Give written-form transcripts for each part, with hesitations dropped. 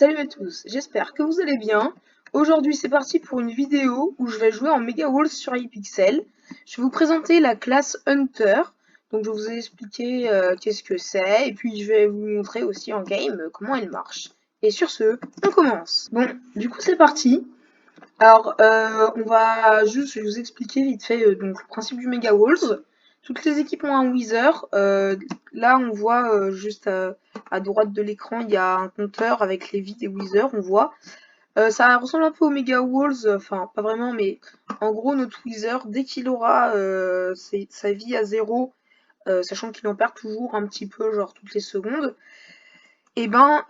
Salut à tous, j'espère que vous allez bien. Aujourd'hui c'est parti pour une vidéo où je vais jouer en Mega Walls sur Hypixel. Je vais vous présenter la classe Hunter. Donc je vais vous expliquer qu'est-ce que c'est et puis je vais vous montrer aussi en game comment elle marche. Et sur ce, on commence. Bon, du coup c'est parti. Alors je vais vous expliquer vite fait donc le principe du Mega Walls. Toutes les équipes ont un Wither. Là on voit juste à droite de l'écran, il y a un compteur avec les vies des Wither, on voit. Ça ressemble un peu au Mega Walls, enfin pas vraiment, mais en gros notre Wither, dès qu'il aura sa vie à 0, sachant qu'il en perd toujours un petit peu, genre toutes les secondes, et ben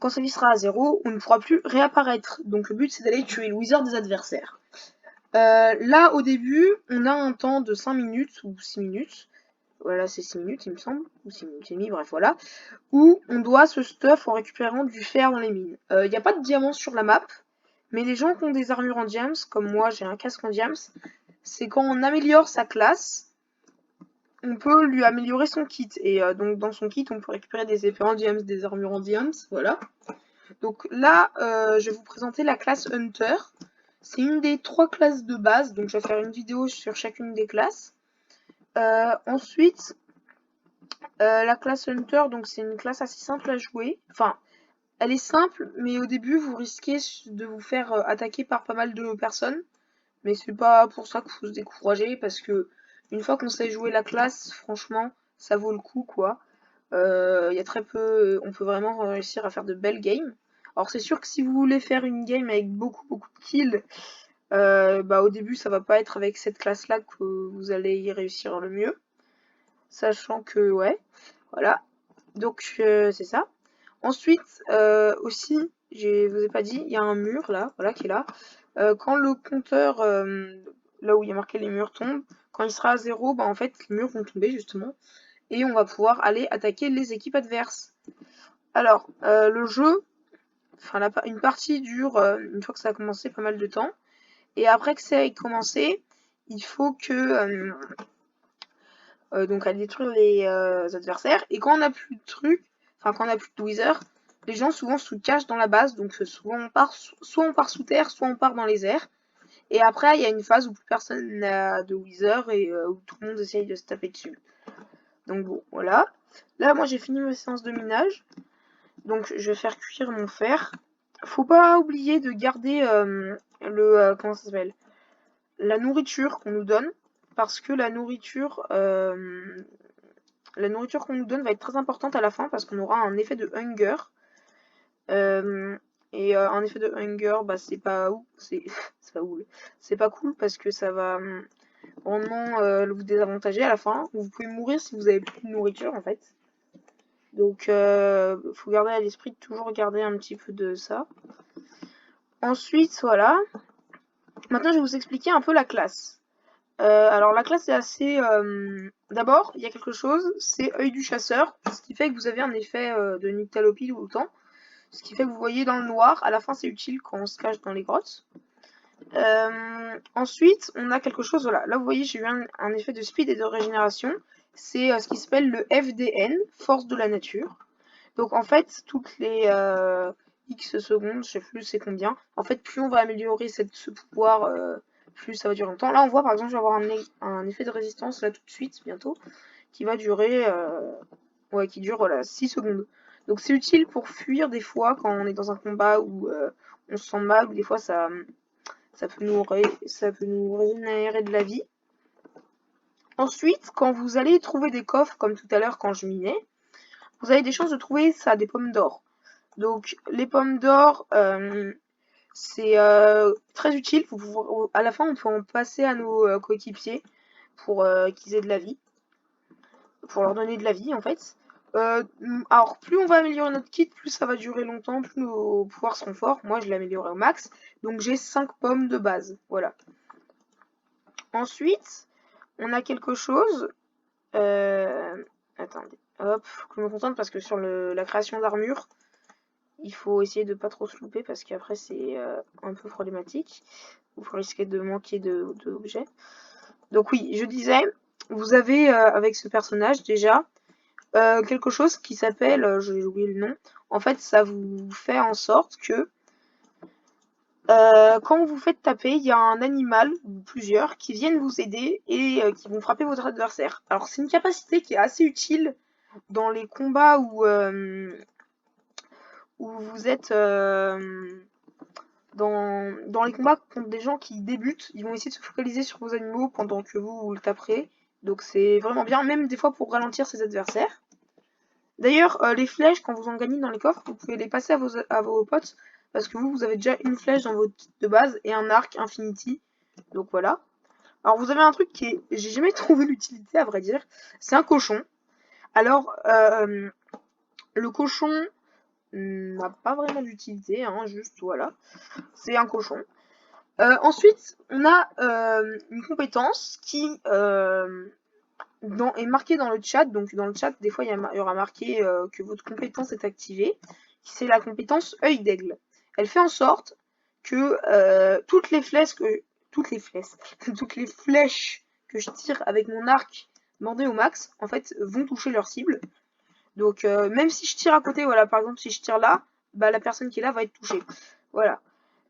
quand sa vie sera à 0, on ne pourra plus réapparaître. Donc le but c'est d'aller tuer le Wither des adversaires. Là au début, on a un temps de 5 minutes ou 6 minutes. Voilà, c'est 6 minutes il me semble, ou 6 minutes et demie, bref voilà, où on doit se stuff en récupérant du fer dans les mines. Il n'y a pas de diamants sur la map, mais les gens qui ont des armures en diams, comme moi j'ai un casque en diams, c'est quand on améliore sa classe, on peut lui améliorer son kit. Et donc dans son kit, on peut récupérer des épées en diams, des armures en diams, voilà. Donc là, je vais vous présenter la classe Hunter. C'est une des 3 classes de base, donc je vais faire une vidéo sur chacune des classes. Ensuite, la classe Hunter, donc c'est une classe assez simple à jouer. Enfin, elle est simple, mais au début, vous risquez de vous faire attaquer par pas mal de personnes. Mais c'est pas pour ça qu'il faut se décourager, parce que une fois qu'on sait jouer la classe, franchement, ça vaut le coup, quoi. Il y a très peu, on peut vraiment réussir à faire de belles games. Alors c'est sûr que si vous voulez faire une game avec beaucoup de kills, bah au début ça va pas être avec cette classe là que vous allez y réussir le mieux. Sachant que ouais, voilà. Donc c'est ça. Ensuite aussi, je vous ai pas dit, il y a un mur là, voilà qui est là. Quand le compteur, là où il y a marqué les murs tombe, quand il sera à 0, bah en fait les murs vont tomber justement. Et on va pouvoir aller attaquer les équipes adverses. Alors, le jeu, enfin une partie dure, une fois que ça a commencé, pas mal de temps. Et après que ça ait commencé, il faut que donc à détruire les adversaires. Et quand on n'a plus de trucs, enfin quand on n'a plus de Wither, les gens souvent se cachent dans la base. Donc souvent soit on part sous terre, soit on part dans les airs. Et après, il y a une phase où plus personne n'a de Wither et où tout le monde essaye de se taper dessus. Donc bon, voilà. Là, moi j'ai fini ma séance de minage. Donc je vais faire cuire mon fer. Faut pas oublier de garder comment ça s'appelle, la nourriture qu'on nous donne, parce que la nourriture qu'on nous donne va être très importante à la fin, parce qu'on aura un effet de hunger. Et un effet de hunger, bah c'est pas c'est pas ouf, c'est pas cool, parce que ça va vraiment vous désavantager à la fin. Vous pouvez mourir si vous avez plus de nourriture en fait. Donc faut garder à l'esprit de toujours garder un petit peu de ça. Ensuite, voilà. Maintenant, je vais vous expliquer un peu la classe. Alors la classe est assez... D'abord, il y a quelque chose, c'est œil du chasseur, ce qui fait que vous avez un effet de nyctalopie tout le temps. Ce qui fait que vous voyez dans le noir. À la fin, c'est utile quand on se cache dans les grottes. Ensuite, on a quelque chose, voilà. Là, vous voyez, j'ai eu un effet de speed et de régénération. C'est ce qui s'appelle le FDN, force de la nature. Donc en fait, toutes les X secondes, je sais plus c'est combien, en fait, plus on va améliorer ce pouvoir, plus ça va durer longtemps. Là, on voit par exemple, je vais avoir un effet de résistance là tout de suite, bientôt, qui va durer, ouais, qui dure voilà, 6 secondes. Donc c'est utile pour fuir des fois quand on est dans un combat où on se sent mal, ou des fois ça peut nous régénérer de la vie. Ensuite, quand vous allez trouver des coffres, comme tout à l'heure quand je minais, vous avez des chances de trouver ça, des pommes d'or. Donc les pommes d'or, c'est très utile. À la fin, on peut en passer à nos coéquipiers pour qu'ils aient de la vie, pour leur donner de la vie en fait. Alors plus on va améliorer notre kit, plus ça va durer longtemps, plus nos pouvoirs seront forts. Moi, je l'ai amélioré au max, donc j'ai 5 pommes de base. Voilà. Ensuite, on a quelque chose. Attendez, hop, faut que je me concentre parce que sur la création d'armure, il faut essayer de pas trop se louper parce qu'après c'est un peu problématique. Vous risquez de manquer d'objets. Donc oui, je disais, vous avez avec ce personnage déjà quelque chose qui s'appelle, j'ai oublié le nom. En fait, ça vous fait en sorte que quand vous faites taper, il y a un animal ou plusieurs qui viennent vous aider et qui vont frapper votre adversaire. Alors c'est une capacité qui est assez utile dans les combats où vous êtes dans les combats contre des gens qui débutent. Ils vont essayer de se focaliser sur vos animaux pendant que vous le taperez. Donc c'est vraiment bien, même des fois pour ralentir ses adversaires. D'ailleurs, les flèches, quand vous en gagnez dans les coffres, vous pouvez les passer à vos potes, parce que vous avez déjà une flèche dans votre kit de base et un arc Infinity. Donc voilà. Alors vous avez un truc qui est... J'ai jamais trouvé l'utilité à vrai dire. C'est un cochon. Alors, le cochon n'a pas vraiment d'utilité, hein, juste voilà. C'est un cochon. Ensuite, on a une compétence qui est marquée dans le chat. Donc dans le chat, des fois, il y aura marqué que votre compétence est activée. C'est la compétence œil d'aigle. Elle fait en sorte que toutes les flèches toutes les flèches que je tire avec mon arc bandé au max, en fait, vont toucher leur cible. Donc même si je tire à côté, voilà, par exemple, si je tire là, bah la personne qui est là va être touchée. Voilà.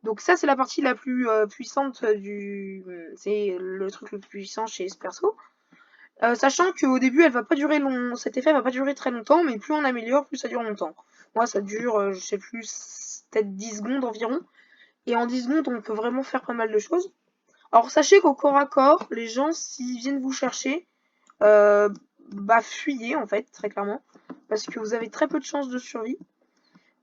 Donc ça, c'est la partie la plus puissante du... C'est le truc le plus puissant chez ce perso. Sachant qu'au début, elle va pas durer cet effet va pas durer très longtemps, mais plus on améliore, plus ça dure longtemps. Moi, ça dure, je sais plus, peut-être 10 secondes environ. Et en 10 secondes, on peut vraiment faire pas mal de choses. Alors, sachez qu'au corps à corps, les gens, s'ils viennent vous chercher, bah fuyez, en fait, très clairement. Parce que vous avez très peu de chances de survie.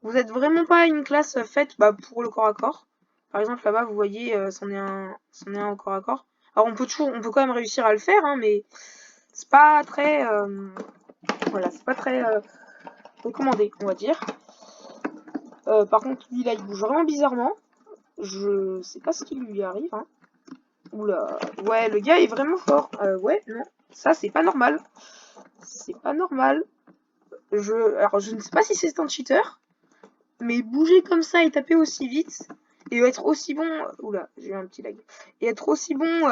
Vous êtes vraiment pas une classe faite pour le corps à corps. Par exemple, là-bas, vous voyez, c'en est un au corps à corps. Alors, on peut quand même réussir à le faire, hein, mais c'est pas très... voilà, c'est pas très recommandé, on va dire. Par contre, lui, là, il bouge vraiment bizarrement. Je sais pas ce qui lui arrive, hein. Oula, ouais, le gars est vraiment fort. Ouais, non, ça, c'est pas normal. C'est pas normal. Alors, je ne sais pas si c'est un cheater, mais bouger comme ça et taper aussi vite, et être aussi bon... Oula, j'ai eu un petit lag. Et être aussi bon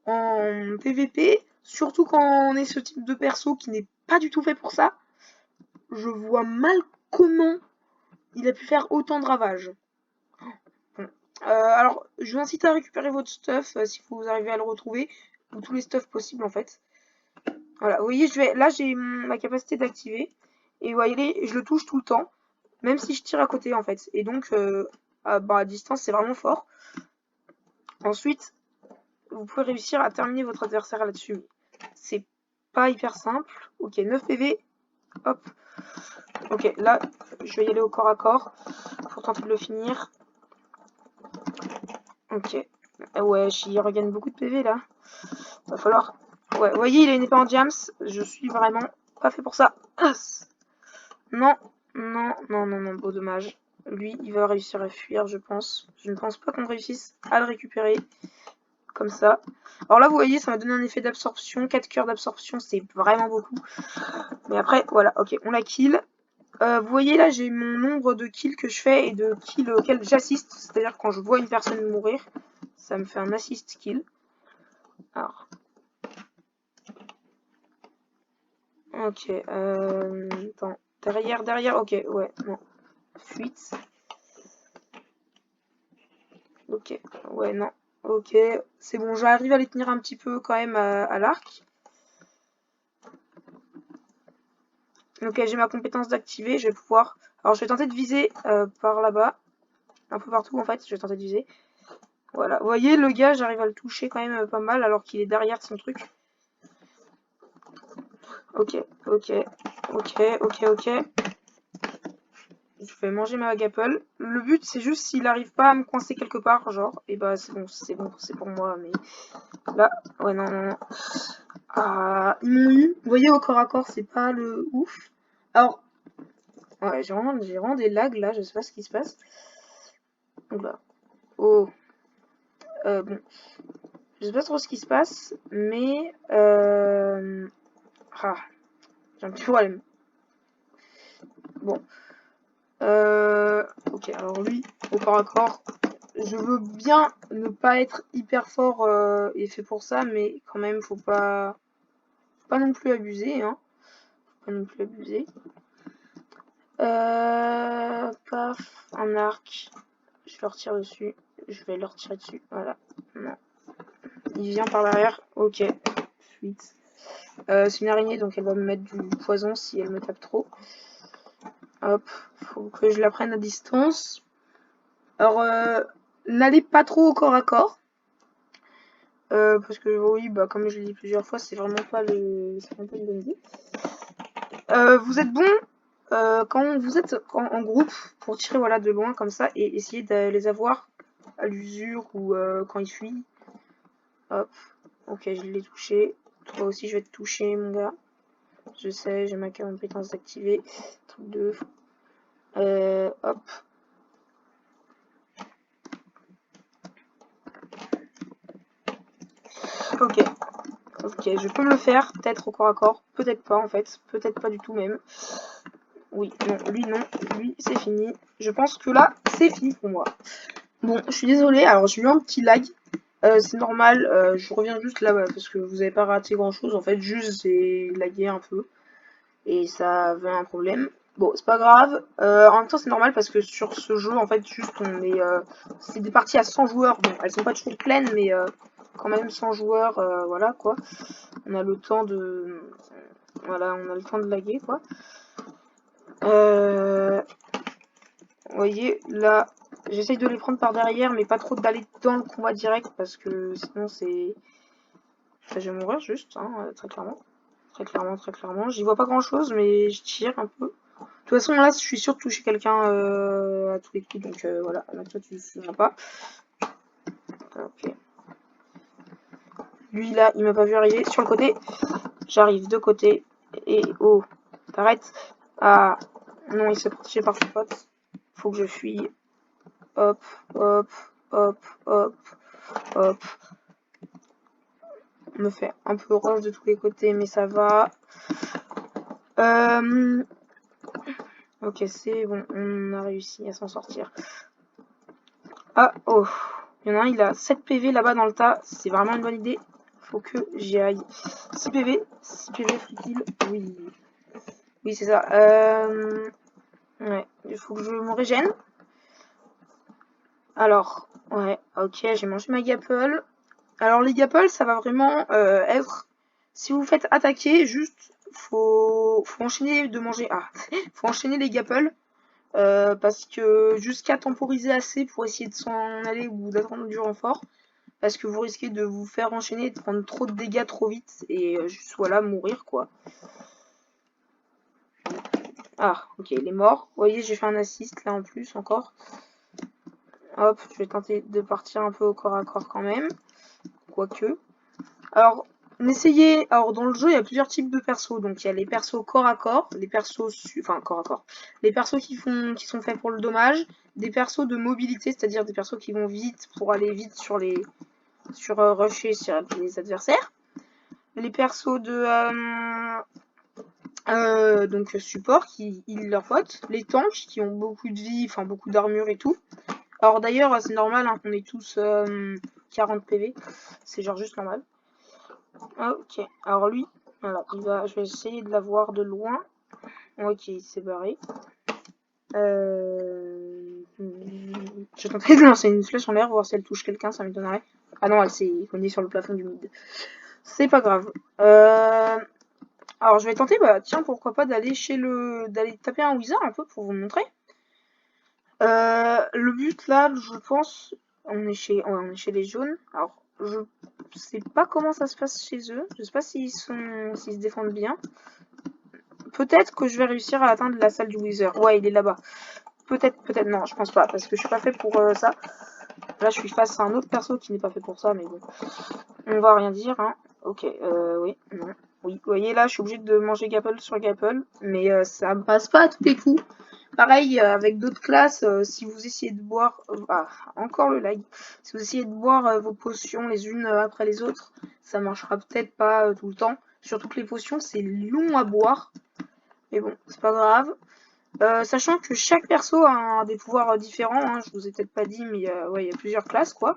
en PVP, surtout quand on est ce type de perso qui n'est pas du tout fait pour ça, je vois mal comment il a pu faire autant de ravages. Bon. Alors, je vous incite à récupérer votre stuff si vous arrivez à le retrouver, ou tous les stuffs possibles en fait. Voilà, vous voyez, là j'ai ma capacité d'activer, et vous voyez, je le touche tout le temps, même si je tire à côté en fait. Et donc, à distance, c'est vraiment fort. Ensuite, vous pouvez réussir à terminer votre adversaire là-dessus. C'est pas hyper simple. Ok, 9 PV. Hop. Ok, là, je vais y aller au corps à corps pour tenter de le finir. Ok. Ouais, j'y regagne beaucoup de PV là. Va falloir... Ouais, vous voyez, il a une épée en diams. Je suis vraiment pas fait pour ça. Non, non, non, non, non, beau dommage. Lui, il va réussir à fuir, je pense. Je ne pense pas qu'on réussisse à le récupérer. Comme ça. Alors là, vous voyez, ça m'a donné un effet d'absorption. 4 cœurs d'absorption, c'est vraiment beaucoup. Mais après, voilà, ok, on la kill. Vous voyez là, j'ai mon nombre de kills que je fais et de kills auxquels j'assiste. C'est-à-dire quand je vois une personne mourir, ça me fait un assist kill. Alors. Ok, attends. Derrière, ok, ouais, non. Fuite. Ok, ouais, non. Ok, c'est bon, j'arrive à les tenir un petit peu quand même à l'arc. Ok, j'ai ma compétence d'activer, je vais pouvoir... Alors je vais tenter de viser par là-bas. Un peu partout en fait, je vais tenter de viser. Voilà, vous voyez, le gars, j'arrive à le toucher quand même pas mal alors qu'il est derrière son truc. Ok, ok, ok, ok, ok. Je vais manger ma Agapple. Le but, c'est juste s'il arrive pas à me coincer quelque part, genre, et bah c'est bon, c'est pour moi, mais... Là, ouais, non, non, non. Ah, ils m'ont eu. Vous voyez, au corps à corps, c'est pas le ouf. Alors, ouais, j'ai vraiment des lags, là, je sais pas ce qui se passe. Oula. Oh. Bon. Je sais pas trop ce qui se passe, mais... Ah, j'ai un petit problème. Bon. Ok, alors lui, au corps à corps, je veux bien ne pas être hyper fort et fait pour ça, mais quand même, faut pas non plus abuser, hein. pas non plus abuser. Paf, un arc. Je le retire dessus. Je vais le retirer dessus. Voilà. Non. Il vient par l'arrière. Ok. Fuite. C'est une araignée, donc elle va me mettre du poison si elle me tape trop. Hop. Faut que je la prenne à distance. Alors, n'allez pas trop au corps à corps. Parce que oui, bah, comme je l'ai dit plusieurs fois, c'est vraiment pas une bonne idée. Vous êtes bon quand vous êtes en groupe pour tirer voilà, de loin comme ça et essayer de les avoir à l'usure ou quand ils fuient. Hop, ok, je l'ai touché. Toi aussi, je vais te toucher, mon gars. Je sais, j'ai ma compétence activée. Truc de... hop. Ok. Ok, je peux me le faire, peut-être au corps à corps, peut-être pas en fait, peut-être pas du tout même. Oui, non, lui c'est fini. Je pense que là, c'est fini pour moi. Bon, je suis désolée, alors j'ai eu un petit lag. C'est normal, je reviens juste là parce que vous avez pas raté grand chose. En fait, juste j'ai lagué un peu et ça avait un problème. Bon, c'est pas grave. En même temps, c'est normal parce que sur ce jeu, en fait, juste on est. C'est des parties à 100 joueurs. Bon, elles sont pas toujours pleines, mais quand même 100 joueurs, voilà quoi. On a le temps de. Voilà, on a le temps de laguer quoi. Vous voyez, là, j'essaye de les prendre par derrière, mais pas trop d'aller dans le combat direct parce que sinon c'est. Enfin, je vais mourir juste, hein, très clairement. Très clairement. J'y vois pas grand chose, mais je tire un peu. De toute façon, là, je suis sûre de toucher quelqu'un à tous les coups, donc voilà. Là, toi, tu ne viens pas. Ok. Lui, là, il m'a pas vu arriver. Sur le côté, j'arrive de côté. Et oh, t'arrêtes. Ah, non, il s'est protégé par son pote. Faut que je fuis. Hop, hop, hop, hop, hop. On me fait un peu rush de tous les côtés, mais ça va. Ok, c'est bon, on a réussi à s'en sortir. Ah, oh, il y en a un, il a 7 PV là-bas dans le tas, c'est vraiment une bonne idée. Faut que j'y aille. 6 PV, 6 PV, free kill, oui. Oui, c'est ça. Ouais, il faut que je me régène. Alors, ouais, ok, j'ai mangé ma gapple. Alors, les gapples, ça va vraiment être... Si vous faites attaquer, juste, faut enchaîner de manger... Ah, faut enchaîner les gapples. Parce que jusqu'à temporiser assez pour essayer de s'en aller ou d'attendre du renfort. Parce que vous risquez de vous faire enchaîner et de prendre trop de dégâts trop vite et juste voilà mourir quoi. Ah ok, il est mort. Vous voyez, j'ai fait un assist là en plus encore. Hop, je vais tenter de partir un peu au corps à corps quand même. Quoique. Alors, alors dans le jeu, il y a plusieurs types de persos. Donc il y a les persos corps à corps, les persos enfin corps à corps, les persos qui sont faits pour le dommage, des persos de mobilité, c'est-à-dire des persos qui vont vite pour aller vite sur rusher sur les adversaires. Les persos de donc support qui heal leurs potes, les tanks qui ont beaucoup de vie, enfin beaucoup d'armure et tout. Alors d'ailleurs c'est normal hein, qu'on ait tous 40 PV, c'est genre juste normal. Ok, alors lui, voilà, je vais essayer de l'avoir de loin. Ok, il s'est barré. Je tenterai de lancer une flèche en l'air, voir si elle touche quelqu'un, ça m'étonnerait. Ah non, elle s'est cognée sur le plafond du mid. C'est pas grave. Alors je vais tenter, bah tiens, pourquoi pas d'aller d'aller taper un wizard un peu pour vous montrer. Le but là, je pense, on est chez les jaunes. Alors je sais pas comment ça se passe chez eux. Je sais pas s'ils se défendent bien. Peut-être que je vais réussir à atteindre la salle du wizard. Ouais, il est là-bas. Peut-être non, je pense pas, parce que je suis pas fait pour ça. Là, je suis face à un autre perso qui n'est pas fait pour ça, mais bon. On va rien dire, hein. Ok, oui, non. Oui, vous voyez, là, je suis obligée de manger Gapple sur Gapple, mais ça me passe pas à tous les coups. Pareil, avec d'autres classes, si vous essayez de boire... ah, encore le lag. Si vous essayez de boire vos potions les unes après les autres, ça marchera peut-être pas tout le temps. Surtout que les potions, c'est long à boire. Mais bon, c'est pas grave. Sachant que chaque perso a des pouvoirs différents, hein, je vous ai peut-être pas dit, mais ouais, il y a plusieurs classes, quoi.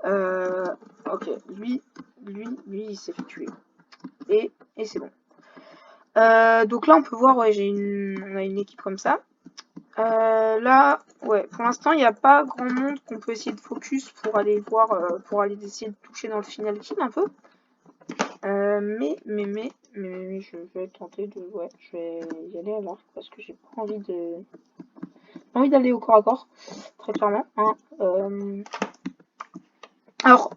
Ok, lui, il s'est fait tuer. Et c'est bon. Donc là, on peut voir, ouais, on a une équipe comme ça. Là, ouais, pour l'instant, il n'y a pas grand monde qu'on peut essayer de focus pour aller voir, pour aller essayer de toucher dans le final kill un peu. Mais je vais tenter de, ouais, je vais y aller à l'arc parce que j'ai pas envie de, pas envie d'aller au corps à corps, très clairement. Hein. Alors,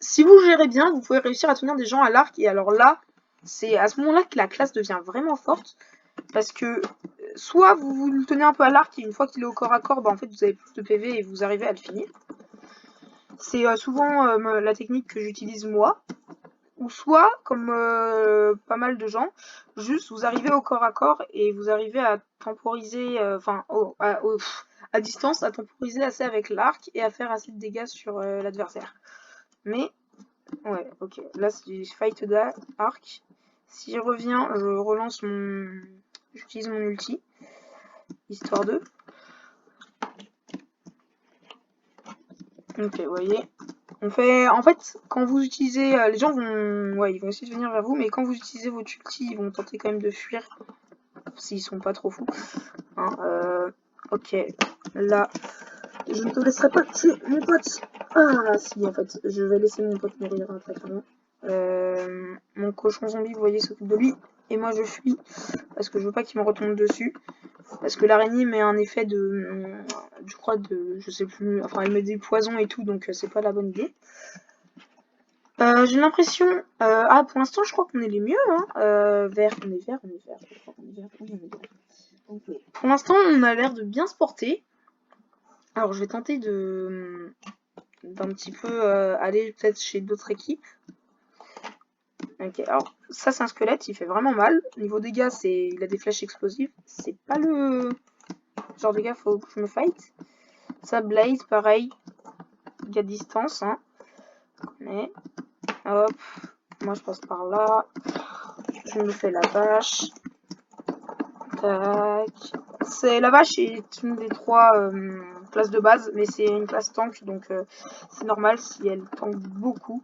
si vous gérez bien, vous pouvez réussir à tenir des gens à l'arc et alors là, c'est à ce moment-là que la classe devient vraiment forte parce que soit vous le tenez un peu à l'arc et une fois qu'il est au corps à corps, bah en fait vous avez plus de PV et vous arrivez à le finir. C'est souvent la technique que j'utilise moi. Ou soit, comme pas mal de gens, juste vous arrivez au corps à corps et vous arrivez à temporiser, enfin à distance, à temporiser assez avec l'arc et à faire assez de dégâts sur l'adversaire. Mais, ouais, ok, là c'est du fight d'arc. Si je reviens, je relance mon... J'utilise mon ulti, histoire de... Ok, vous voyez. On fait, en fait, quand vous utilisez, les gens vont, ouais, ils vont essayer de venir vers vous, mais quand vous utilisez votre ulti, ils vont tenter quand même de fuir s'ils sont pas trop fous. Hein, ok, là, je ne te laisserai pas tuer mon pote. Ah, si, en fait, je vais laisser mon pote mourir très clairement. Mon cochon zombie, vous voyez, s'occupe de lui, et moi je fuis parce que je veux pas qu'il me retombe dessus. Parce que l'araignée met un effet de, je crois de, je sais plus, enfin elle met des poisons et tout, donc c'est pas la bonne idée. J'ai l'impression, ah pour l'instant je crois qu'on est les mieux, hein. Vert, on est vert, on est vert, je crois qu'on est vert, on est vert. Okay. Pour l'instant on a l'air de bien se porter. Alors je vais tenter de d'un petit peu aller peut-être chez d'autres équipes. Ok, alors ça c'est un squelette, il fait vraiment mal. Niveau dégâts, il a des flèches explosives. C'est pas le genre de gars, faut que je me fight. Ça Blaze, pareil, il y a distance, hein. Mais hop, moi je passe par là. Je me fais la vache. Tac. La vache est une des 3 classes de base, mais c'est une classe tank, donc c'est normal si elle tank beaucoup.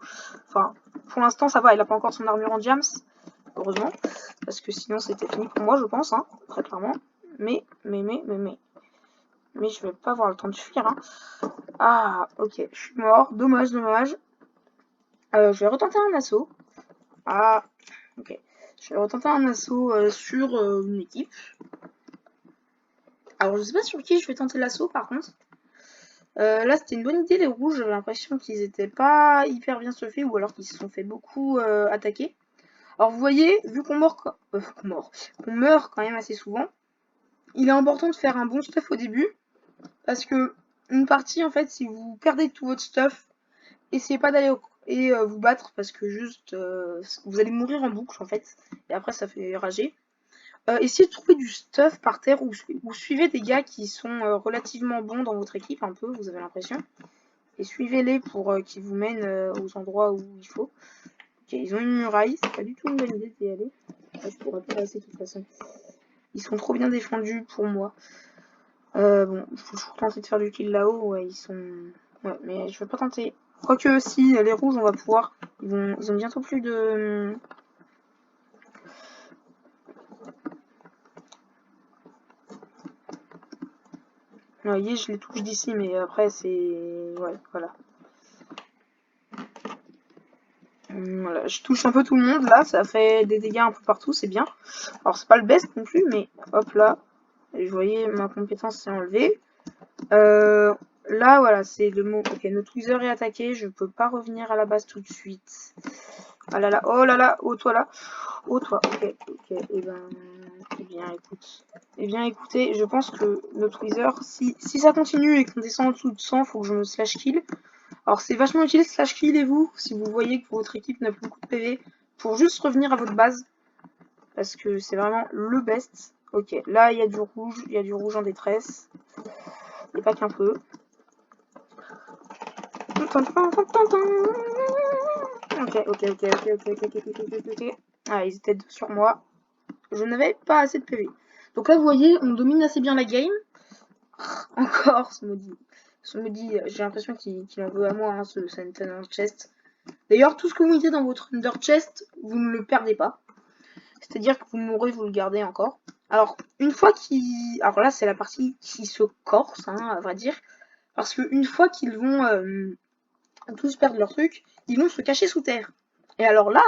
Enfin, pour l'instant ça va, elle a pas encore son armure en diams, heureusement, parce que sinon c'était fini pour moi, je pense, hein, très clairement. Mais je vais pas avoir le temps de fuir. Hein. Ah, ok, je suis mort, dommage. Je vais retenter un assaut. Ah, ok. Je vais retenter un assaut sur une équipe. Alors, je sais pas sur qui je vais tenter l'assaut par contre. Là, c'était une bonne idée, les rouges. J'avais l'impression qu'ils étaient pas hyper bien stuffés ou alors qu'ils se sont fait beaucoup attaquer. Alors, vous voyez, vu qu'on meurt quand même assez souvent, il est important de faire un bon stuff au début. Parce que une partie, en fait, si vous perdez tout votre stuff, essayez pas d'aller et vous battre parce que juste vous allez mourir en boucle en fait. Et après, ça fait rager. Essayez de trouver du stuff par terre ou suivez des gars qui sont relativement bons dans votre équipe, un peu, vous avez l'impression. Et suivez-les pour qu'ils vous mènent aux endroits où il faut. Ok, ils ont une muraille, c'est pas du tout une bonne idée d'y aller. Ah, je pourrais pas passer de toute façon. Ils sont trop bien défendus pour moi. Bon, il faut toujours tenter de faire du kill là-haut. Ouais, ils sont... Ouais, mais je vais pas tenter. Quoique, si, les rouges, on va pouvoir... Ils ont bientôt plus de... Vous voyez, je les touche d'ici, mais après, c'est... Ouais, voilà. Voilà, je touche un peu tout le monde, là, ça fait des dégâts un peu partout, c'est bien. Alors, c'est pas le best non plus, mais hop là. Et vous voyez, ma compétence s'est enlevée. Là, voilà, c'est le mot. Ok, notre Wither est attaqué, je peux pas revenir à la base tout de suite. Ah là là, oh là là, oh toi là. Oh toi, ok, eh bien écoutez, je pense que notre Wither, si ça continue et qu'on descend en dessous de 100, faut que je me slash kill. Alors c'est vachement utile slash killez-vous si vous voyez que votre équipe n'a plus beaucoup de PV pour juste revenir à votre base. Parce que c'est vraiment le best. Ok, là il y a du rouge en détresse. Et pas qu'un peu. Ok. Ah, ils étaient deux sur moi. Je n'avais pas assez de PV. Donc là, vous voyez, on domine assez bien la game. Encore, ce maudit, j'ai l'impression qu'il en veut à moi, hein, ce Thunder Chest. D'ailleurs, tout ce que vous mettez dans votre Thunder Chest, vous ne le perdez pas. C'est-à-dire que vous mourrez, vous le gardez encore. Alors, une fois qu'ils... Alors là, c'est la partie qui se corse, hein, à vrai dire. Parce que une fois qu'ils vont tous perdre leur truc, ils vont se cacher sous terre. Et alors là,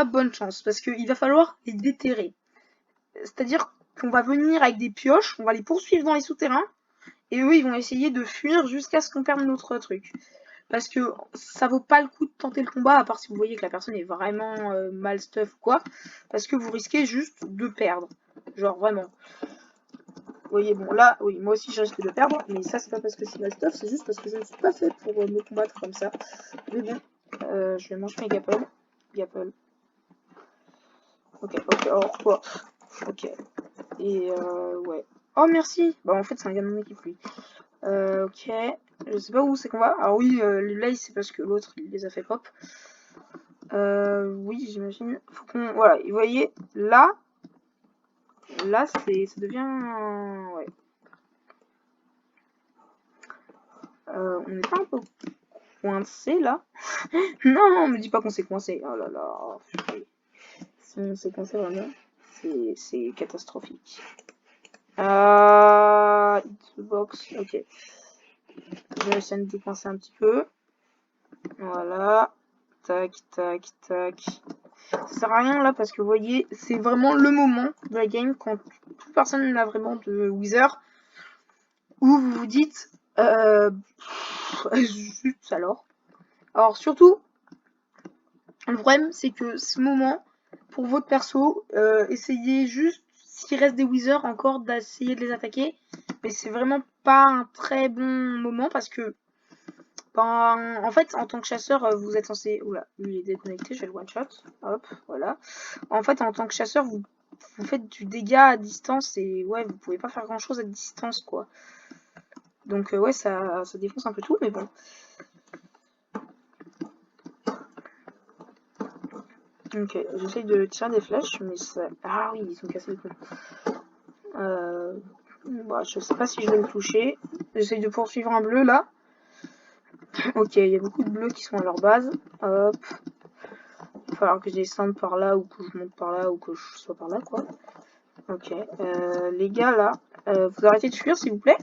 bonne chance, parce qu'il va falloir les déterrer. C'est-à-dire qu'on va venir avec des pioches, on va les poursuivre dans les souterrains, et eux, ils vont essayer de fuir jusqu'à ce qu'on perde notre truc. Parce que ça vaut pas le coup de tenter le combat, à part si vous voyez que la personne est vraiment mal stuff ou quoi, parce que vous risquez juste de perdre. Genre vraiment. Vous voyez, bon là, oui, moi aussi je risque de perdre, mais ça c'est pas parce que c'est mal stuff, c'est juste parce que je ne suis pas faite pour me combattre comme ça. Mais bon, je vais manger mes gapple. Gapple. Ok, alors quoi. Ok. Et ouais. Oh merci. Bah en fait c'est un gars de mon équipe lui. Ok. Je sais pas où c'est qu'on va. Alors oui, là c'est parce que l'autre il les a fait pop. Oui j'imagine. Faut qu'on... Voilà, vous voyez, là ça devient... Ouais. On n'est pas un peu coincé là? Non, me dis pas qu'on s'est coincé. Oh là là. Si on s'est coincé vraiment, c'est catastrophique. Hitbox, ok. Je vais essayer de décoincer un petit peu. Voilà. Tac, tac, tac. Ça sert à rien là parce que vous voyez, c'est vraiment le moment de la game quand toute personne n'a vraiment de Wither où vous vous dites zut alors. Alors surtout, le problème c'est que ce moment, pour votre perso, essayez juste, s'il reste des Wither encore, d'essayer de les attaquer. Mais c'est vraiment pas un très bon moment parce que en fait, en tant que chasseur, vous êtes censé... Oula, lui il est déconnecté, je vais le one-shot. Hop, voilà. En fait, en tant que chasseur, vous faites du dégât à distance et ouais, vous pouvez pas faire grand-chose à distance, quoi. Donc ouais, ça défonce un peu tout, mais bon. Ok, j'essaye de tirer des flèches, mais ça... Ah oui, ils sont cassés le coup. Bah, je sais pas si je vais le toucher. J'essaye de poursuivre un bleu, là. Ok, il y a beaucoup de bleus qui sont à leur base. Hop. Il va falloir que je descende par là, ou que je monte par là, ou que je sois par là, quoi. Ok. Les gars, là, vous arrêtez de fuir, s'il vous plaît.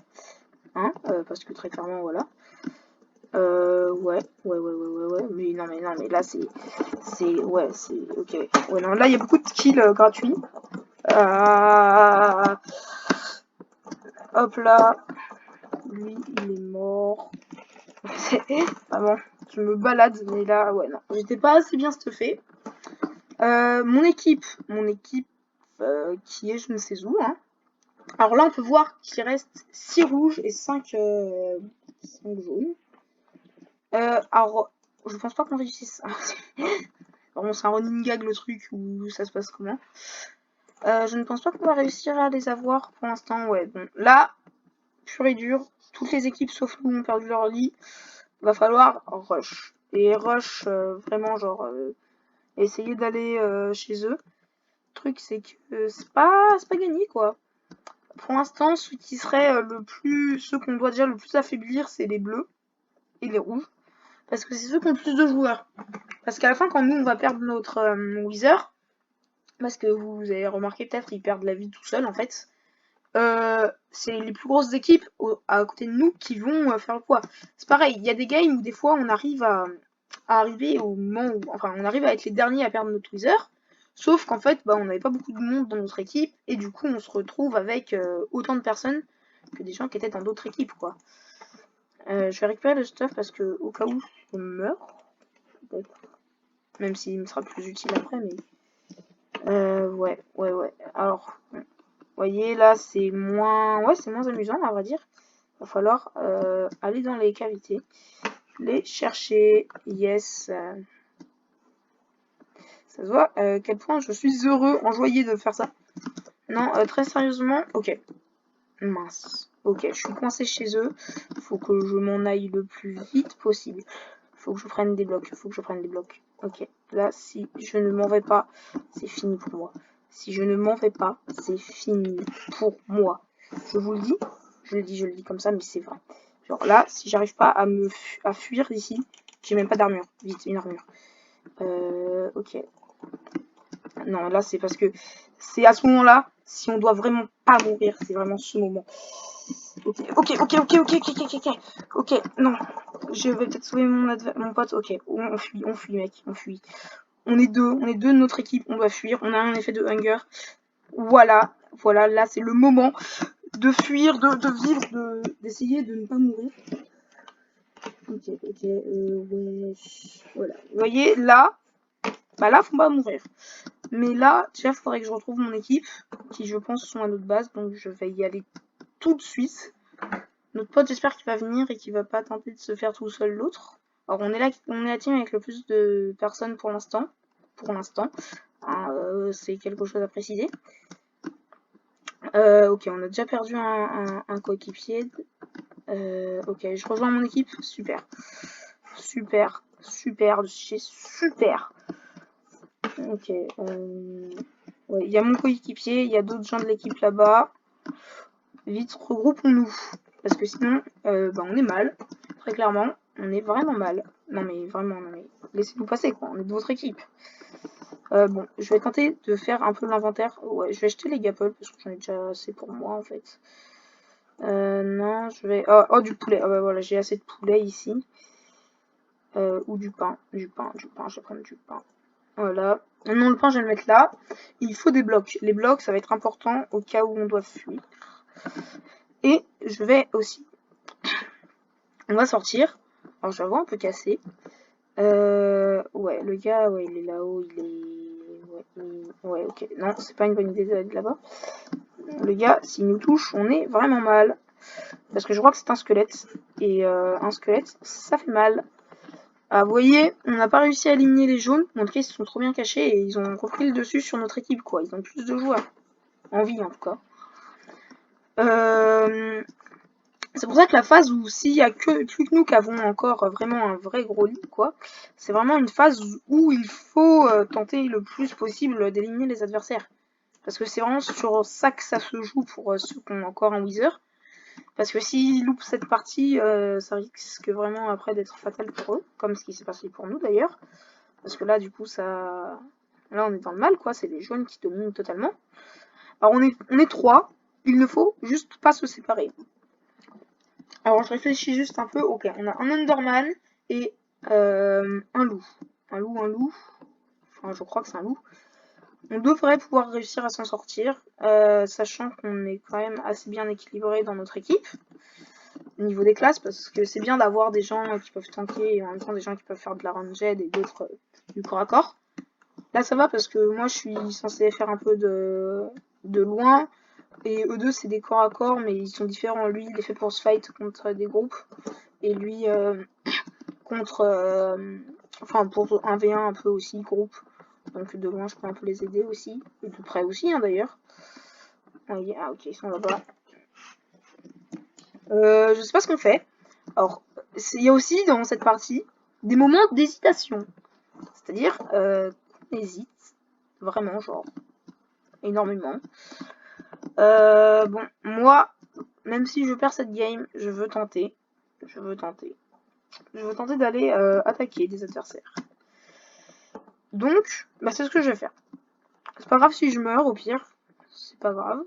Hein, parce que très clairement, voilà. Ouais. Mais non, mais là, ouais, c'est... Ok. Ouais, non, là, il y a beaucoup de kills gratuits. Hop là. Lui, il est mort. Vraiment, je me balade, mais là, ouais, non. J'étais pas assez bien stuffé. Mon équipe qui est je ne sais où, hein. Alors là, on peut voir qu'il reste 6 rouges et 5 jaunes. Alors, je pense pas qu'on réussisse. Bon, c'est un running gag le truc, ou ça se passe comment. Je ne pense pas qu'on va réussir à les avoir pour l'instant. Ouais, bon, là, pur et dur, toutes les équipes sauf nous ont perdu leur lit. Va falloir rush. Et rush, vraiment, genre, essayer d'aller chez eux. Le truc, c'est que c'est pas gagné, quoi. Pour l'instant, ceux qui seraient ceux qu'on doit déjà le plus affaiblir, c'est les bleus et les rouges. Parce que c'est ceux qui ont le plus de joueurs. Parce qu'à la fin, quand nous, on va perdre notre Wither, parce que vous avez remarqué peut-être, ils perdent la vie tout seuls, en fait. C'est les plus grosses équipes à côté de nous qui vont faire le poids. C'est pareil, il y a des games où des fois, on arrive à arriver au moment où... Enfin, on arrive à être les derniers à perdre notre Wither. Sauf qu'en fait, bah, on n'avait pas beaucoup de monde dans notre équipe. Et du coup, on se retrouve avec autant de personnes que des gens qui étaient dans d'autres équipes, quoi. Je vais récupérer le stuff parce que au cas où on meurt, bon, même s'il me sera plus utile après, mais ouais. Alors, vous voyez là, c'est moins, ouais, c'est moins amusant à vrai dire. Il va falloir aller dans les cavités, les chercher. Yes. Ça se voit à quel point je suis heureux, enjoyé de faire ça. Non, très sérieusement, ok. Mince. Ok, je suis coincé chez eux. Faut que je m'en aille le plus vite possible. Faut que je prenne des blocs. Ok. Là, si je ne m'en vais pas, c'est fini pour moi. Si je ne m'en vais pas, c'est fini pour moi. Je vous le dis. Je le dis comme ça, mais c'est vrai. Genre là, si j'arrive pas à fuir d'ici, j'ai même pas d'armure. Vite, une armure. Ok. Non, là, c'est parce que c'est à ce moment-là, si on doit vraiment pas mourir, c'est vraiment ce moment. Ok, non. Je vais peut-être sauver mon pote. Ok, on fuit, mec, on fuit. On est deux de notre équipe, on doit fuir. On a un effet de hunger. Voilà, là, c'est le moment de fuir, de vivre, d'essayer de ne pas mourir. Ok, ouais. Voilà. Vous voyez, là, là, faut pas mourir. Mais là, déjà, il faudrait que je retrouve mon équipe, qui, je pense, sont à notre base. Donc, je vais y aller tout de suite. Notre pote, j'espère qu'il va venir et qu'il va pas tenter de se faire tout seul l'autre. Alors, on est la team avec le plus de personnes pour l'instant. C'est quelque chose à préciser. Ok, on a déjà perdu un coéquipier. Ok, je rejoins mon équipe. Super. Ok. Ouais, il y a mon coéquipier, il y a d'autres gens de l'équipe là-bas. Vite, regroupons-nous. Parce que sinon, on est mal. Très clairement, on est vraiment mal. Non mais vraiment, non mais laissez-nous passer quoi, on est de votre équipe. Bon, je vais tenter de faire un peu l'inventaire. Ouais, je vais acheter les gapples parce que j'en ai déjà assez pour moi en fait. Non, je vais... Oh, du poulet. Bah voilà, j'ai assez de poulet ici. Ou du pain. Du pain. Je vais prendre du pain. Voilà. Non, le pain, je vais le mettre là. Il faut des blocs. Les blocs, ça va être important au cas où on doit fuir. Et je vais aussi... On va sortir. Alors, je vais avoir un peu cassé. Ouais, le gars, ouais, il est là-haut, il est... Ouais, ok. Non, c'est pas une bonne idée d'aller là-bas. Le gars, s'il nous touche, on est vraiment mal. Parce que je crois que c'est un squelette. Et un squelette, ça fait mal. Ah, vous voyez, on n'a pas réussi à aligner les jaunes. En tout cas, ils se sont trop bien cachés et ils ont repris le dessus sur notre équipe, quoi. Ils ont plus de joueurs. En vie, en tout cas. C'est pour ça que la phase où s'il y a plus que nous qui avons encore vraiment un vrai gros lit, quoi, c'est vraiment une phase où il faut tenter le plus possible d'éliminer les adversaires. Parce que c'est vraiment sur ça que ça se joue pour ceux qui ont encore un Wither. Parce que s'ils loupent cette partie, ça risque vraiment après d'être fatal pour eux, comme ce qui s'est passé pour nous d'ailleurs. Parce que là, du coup, ça... Là, on est dans le mal, quoi. C'est les jaunes qui dominent totalement. Alors, on est 3. Il ne faut juste pas se séparer. Alors, je réfléchis juste un peu. Ok, on a un Enderman et un loup. Un loup. Enfin, je crois que c'est un loup. On devrait pouvoir réussir à s'en sortir, sachant qu'on est quand même assez bien équilibré dans notre équipe. Au niveau des classes, parce que c'est bien d'avoir des gens qui peuvent tanker et en même temps des gens qui peuvent faire de la ranged et d'autres du corps à corps. Là ça va parce que moi je suis censée faire un peu de loin et eux deux c'est des corps à corps mais ils sont différents. Lui il est fait pour se fight contre des groupes et lui contre enfin pour 1v1 un peu aussi groupe. Donc de loin je peux un peu les aider aussi. Et de près aussi hein, d'ailleurs. Ah ok ils sont là-bas. Je sais pas ce qu'on fait. Alors il y a aussi dans cette partie des moments d'hésitation. C'est-à-dire on hésite vraiment genre énormément. Bon, moi, même si je perds cette game, je veux tenter. Je veux tenter d'aller attaquer des adversaires. Donc, c'est ce que je vais faire. C'est pas grave si je meurs, au pire. C'est pas grave.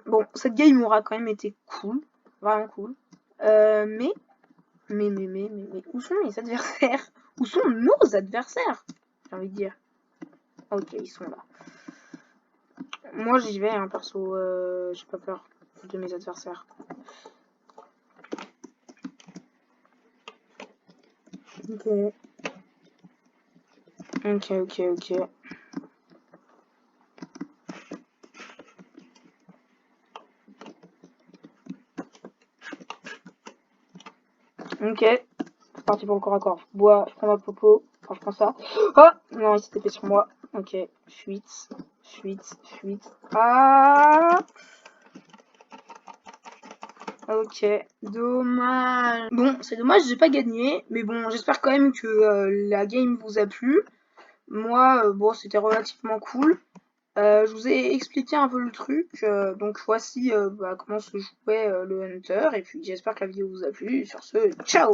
Bon, cette game aura quand même été cool. Vraiment cool. Mais, où sont mes adversaires? Où sont nos adversaires? J'ai envie de dire. Ok, ils sont là. Moi, j'y vais, hein, perso. J'ai pas peur de mes adversaires. Ok. Ok. C'est parti pour le corps à corps. Je bois, je prends ma popo. Enfin, je prends ça. Oh non, il s'est tapé sur moi. Ok. Fuite. Ah. Ok. Dommage. Bon, c'est dommage, j'ai pas gagné. Mais bon, j'espère quand même que la game vous a plu. Moi, bon, c'était relativement cool. Je vous ai expliqué un peu le truc, donc voici comment se jouait le Hunter, et puis j'espère que la vidéo vous a plu. Sur ce, ciao!